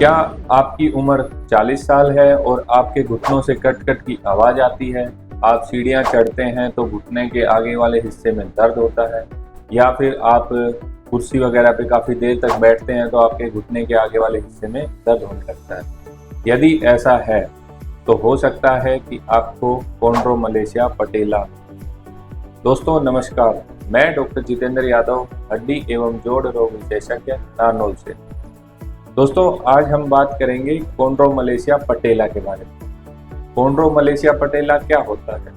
क्या आपकी उम्र 40 साल है और आपके घुटनों से कट कट की आवाज़ आती है? आप सीढ़ियाँ चढ़ते हैं तो घुटने के आगे वाले हिस्से में दर्द होता है, या फिर आप कुर्सी वगैरह पे काफ़ी देर तक बैठते हैं तो आपके घुटने के आगे वाले हिस्से में दर्द होने लगता है। यदि ऐसा है तो हो सकता है कि आपको कॉन्ड्रोमलेशिया पटेला। दोस्तों नमस्कार, मैं डॉक्टर जितेंद्र यादव, हड्डी एवं जोड़ रोग विशेषज्ञ, नारनौल से। दोस्तों आज हम बात करेंगे कॉन्ड्रोमलेशिया पटेला के बारे में। कॉन्ड्रोमलेशिया पटेला क्या होता है?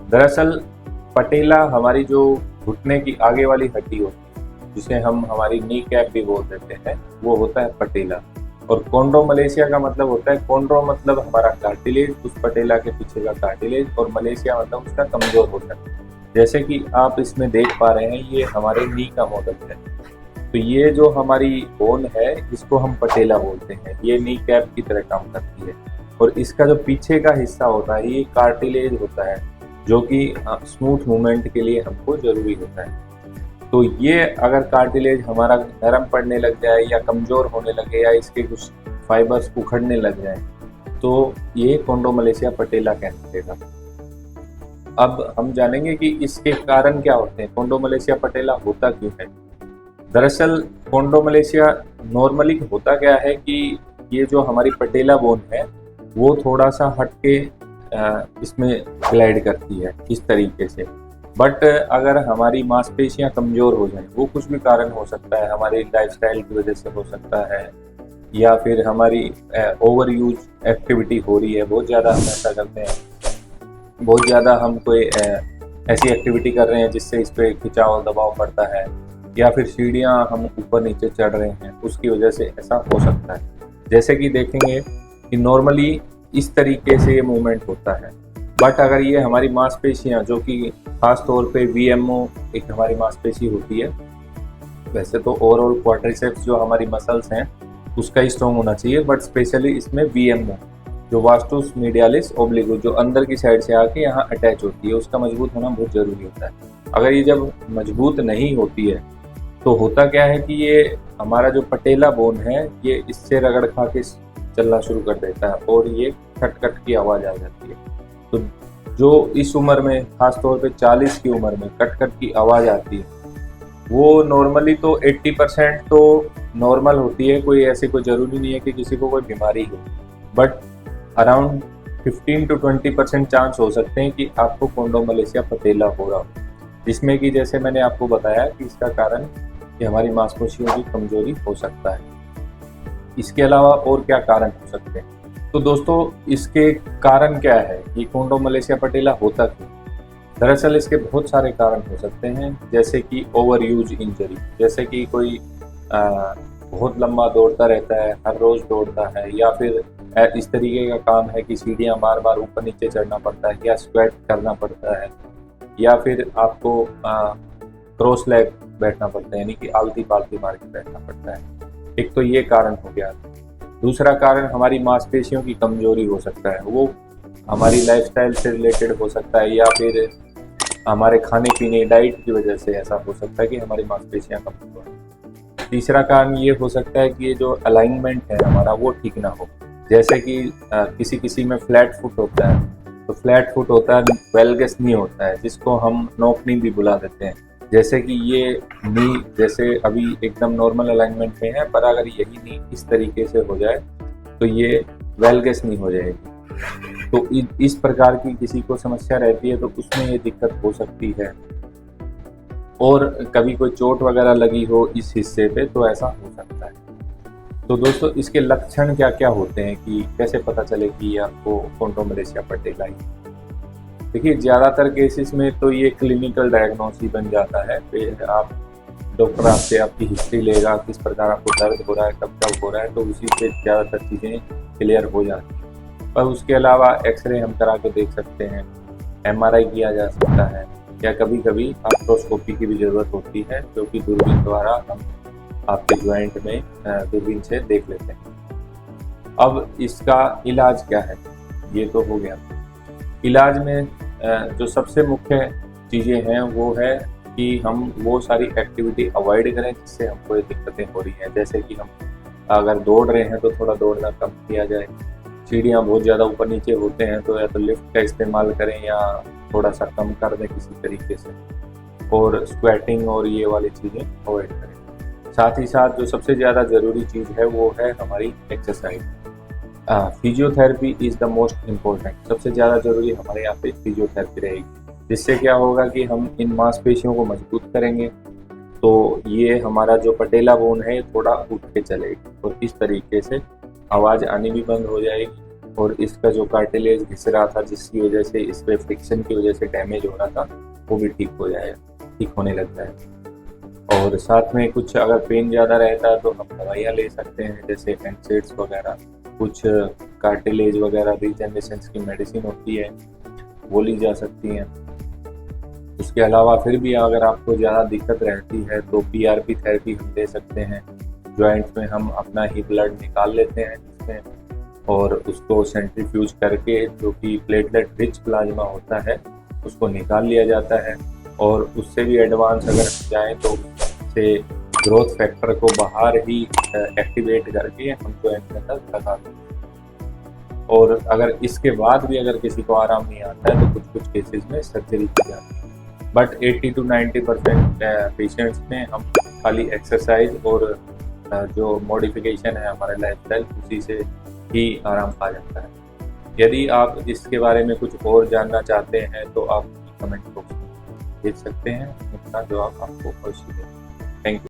दरअसल पटेला हमारी जो घुटने की आगे वाली हड्डी होती है, जिसे हम हमारी नी कैप भी बोल देते हैं, वो होता है पटेला। और कॉन्ड्रोमलेशिया का मतलब होता है, कॉन्ड्रो मतलब हमारा कार्टिलेज, उस पटेला के पीछे का कार्टिलेज, और मलेशिया मतलब उसका कमजोर होता है। जैसे कि आप इसमें देख पा रहे हैं, ये हमारे नी का मॉडल है। तो ये जो हमारी बोन है, इसको हम पटेला बोलते हैं। ये नी कैप की तरह काम करती है, और इसका जो पीछे का हिस्सा होता है ये कार्टिलेज होता है, जो कि स्मूथ मूवमेंट के लिए हमको जरूरी होता है। तो ये अगर कार्टिलेज हमारा नरम पड़ने लग जाए या कमजोर होने लगे या इसके कुछ फाइबर्स उखड़ने लग जाए तो ये कॉन्ड्रोमलेशिया पटेला कहने लगेगा। अब हम जानेंगे कि इसके कारण क्या होते हैं, कॉन्ड्रोमलेशिया पटेला होता क्यों है। दरअसल कॉन्ड्रोमलेशिया नॉर्मली होता क्या है कि ये जो हमारी पटेला बोन है वो थोड़ा सा हट के इसमें ग्लाइड करती है इस तरीके से। बट अगर हमारी मांसपेशियां कमज़ोर हो जाए, वो कुछ भी कारण हो सकता है, हमारी लाइफस्टाइल की वजह से हो सकता है, या फिर हमारी ओवर यूज एक्टिविटी हो रही है, बहुत ज़्यादा हम ऐसा करते हैं, बहुत ज़्यादा हम कोई ऐसी एक्टिविटी कर रहे हैं जिससे इस पर खिंचाव दबाव पड़ता है, या फिर सीढ़ियाँ हम ऊपर नीचे चढ़ रहे हैं, उसकी वजह से ऐसा हो सकता है। जैसे कि देखेंगे कि नॉर्मली इस तरीके से ये मूवमेंट होता है, बट अगर ये हमारी मांसपेशियाँ, जो कि खास तौर पे वीएमओ एक हमारी मांसपेशी होती है, वैसे तो ओवरऑल क्वाड्रिसेप्स जो हमारी मसल्स हैं उसका ही स्ट्रॉन्ग होना चाहिए, बट स्पेशली इसमें वीएमओ जो वास्टुस मीडियालिस ओब्लिगो जो अंदर की साइड से आके यहाँ अटैच होती है, उसका मजबूत होना बहुत ज़रूरी होता है। अगर ये जब मजबूत नहीं होती है तो होता क्या है कि ये हमारा जो पटेला बोन है ये इससे रगड़ खा के चलना शुरू कर देता है और ये कट कट की आवाज़ आ जाती है। तो जो इस उम्र में, खास तौर पे 40 की उम्र में कट कट की आवाज़ आती है, वो नॉर्मली तो 80% तो नॉर्मल होती है, कोई ऐसे कोई ज़रूरी नहीं है कि किसी को कोई बीमारी हो, बट अराउंड 15 to 20% चांस हो सकते हैं कि आपको कॉन्ड्रोमलेशिया पटेला हो रहा हो, जिसमें कि जैसे मैंने आपको बताया कि इसका कारण कि हमारी मांसपेशियों की कमजोरी हो सकता है। इसके अलावा और क्या कारण हो सकते हैं? तो दोस्तों इसके कारण क्या है कि कॉन्ड्रोमलेशिया पटेला होता क्यों? दरअसल इसके बहुत सारे कारण हो सकते हैं, जैसे कि ओवर यूज इंजरी, जैसे कि कोई बहुत लंबा दौड़ता रहता है, हर रोज दौड़ता है, या फिर इस तरीके का काम है कि सीढ़ियाँ बार बार ऊपर नीचे चढ़ना पड़ता है, या स्क्वैट करना पड़ता है, या फिर आपको क्रॉस लेग बैठना पड़ता है, यानी कि आलती पालती मार के बैठना पड़ता है। एक तो ये कारण हो गया। दूसरा कारण हमारी मांसपेशियों की कमजोरी हो सकता है, वो हमारी लाइफस्टाइल से रिलेटेड हो सकता है, या फिर हमारे खाने पीने डाइट की वजह से ऐसा हो सकता है कि हमारी मांसपेशियां कमजोर हैं। तीसरा कारण ये हो सकता है कि ये जो अलाइनमेंट है हमारा वो ठीक ना हो, जैसे कि किसी किसी में फ्लैट फुट होता है, तो फ्लैट फुट होता है, वेल्गस नी होता है, जिसको हम नोक नी भी बुला देते हैं। जैसे कि ये नी जैसे अभी एकदम नॉर्मल अलाइनमेंट में है, पर अगर यही नी इस तरीके से हो जाए तो ये वेल्गस नी हो जाएगी। तो इस प्रकार की किसी को समस्या रहती है तो उसमें ये दिक्कत हो सकती है। और कभी कोई चोट वगैरह लगी हो इस हिस्से पे तो ऐसा हो सकता है। तो दोस्तों इसके लक्षण क्या क्या होते हैं, कि कैसे पता चले कि आपको कॉन्ड्रोमलेशिया पटेला ही? देखिए ज़्यादातर केसेस में तो ये क्लिनिकल डायग्नोसिस बन जाता है। फिर आप डॉक्टर आपसे आपकी हिस्ट्री लेगा, किस प्रकार आपको दर्द हो रहा है, कब कब हो रहा है, तो उसी से ज़्यादातर चीज़ें क्लियर हो जाती हैं। पर उसके अलावा एक्सरे हम करा के देख सकते हैं, एमआरआई किया जा सकता है, या कभी कभी आर्थ्रोस्कोपी की भी ज़रूरत होती है, जो कि दूरबीन द्वारा हम आपके ज्वाइंट में दूरबीन से देख लेते हैं। अब इसका इलाज क्या है, ये तो हो गया। इलाज में जो सबसे मुख्य चीज़ें हैं वो है कि हम वो सारी एक्टिविटी अवॉइड करें जिससे हमको ये दिक्कतें हो रही हैं, जैसे कि हम अगर दौड़ रहे हैं तो थोड़ा दौड़ना कम किया जाए। सीढ़ियाँ बहुत ज़्यादा ऊपर नीचे होते हैं तो या तो लिफ्ट का इस्तेमाल करें या थोड़ा सा कम कर दें किसी तरीके से, और स्क्वैटिंग और ये वाली चीज़ें अवॉइड करें। साथ ही साथ जो सबसे ज़्यादा ज़रूरी चीज़ है वो है हमारी exercise. Physiotherapy is the most important. सबसे ज़्यादा ज़रूरी हमारे यहाँ पे फिजियोथेरेपी रहेगी, जिससे क्या होगा कि हम इन मांसपेशियों को मजबूत करेंगे, तो ये हमारा जो पटेला बोन है थोड़ा उठ के चलेगी और इस तरीके से आवाज़ आनी भी बंद हो जाएगी और इसका जो कार्टिलेज घिस रहा था जिसकी वजह से इस पे फ्रिक्शन की वजह से डैमेज हो रहा था वो भी ठीक हो जाएगा, ठीक होने लगता है। और साथ में कुछ अगर पेन ज़्यादा रहता है तो हम दवाइयाँ ले सकते हैं, जैसे एनसेड्स वगैरह, कुछ कार्टिलेज वगैरह रीजनरेशन की मेडिसिन होती है वो ली जा सकती हैं। उसके अलावा फिर भी अगर आपको ज़्यादा दिक्कत रहती है तो पीआरपी थेरेपी हम दे सकते हैं। जॉइंट्स में हम अपना ही ब्लड निकाल लेते हैं इसमें और उसको सेंट्रीफ्यूज करके, जो कि प्लेटलेट रिच प्लाज्मा होता है, उसको निकाल लिया जाता है और उससे भी एडवांस अगर जाएँ तो उससे ग्रोथ फैक्टर को बाहर ही एक्टिवेट करके हम जॉइंट के अंदर लगा देते हैं। और अगर इसके बाद भी अगर किसी को आराम नहीं आता है तो कुछ कुछ केसेस में सर्जरी की जाती है। बट 80 to 90% पेशेंट्स में हम खाली एक्सरसाइज और जो मॉडिफिकेशन है हमारे लाइफस्टाइल उसी से ही आराम आ जाता है। यदि आप इसके बारे में कुछ और जानना चाहते हैं तो आप कमेंट बॉक्स में भेज सकते हैं, अपना जवाब आपको अवश्य देंगे। Thank you.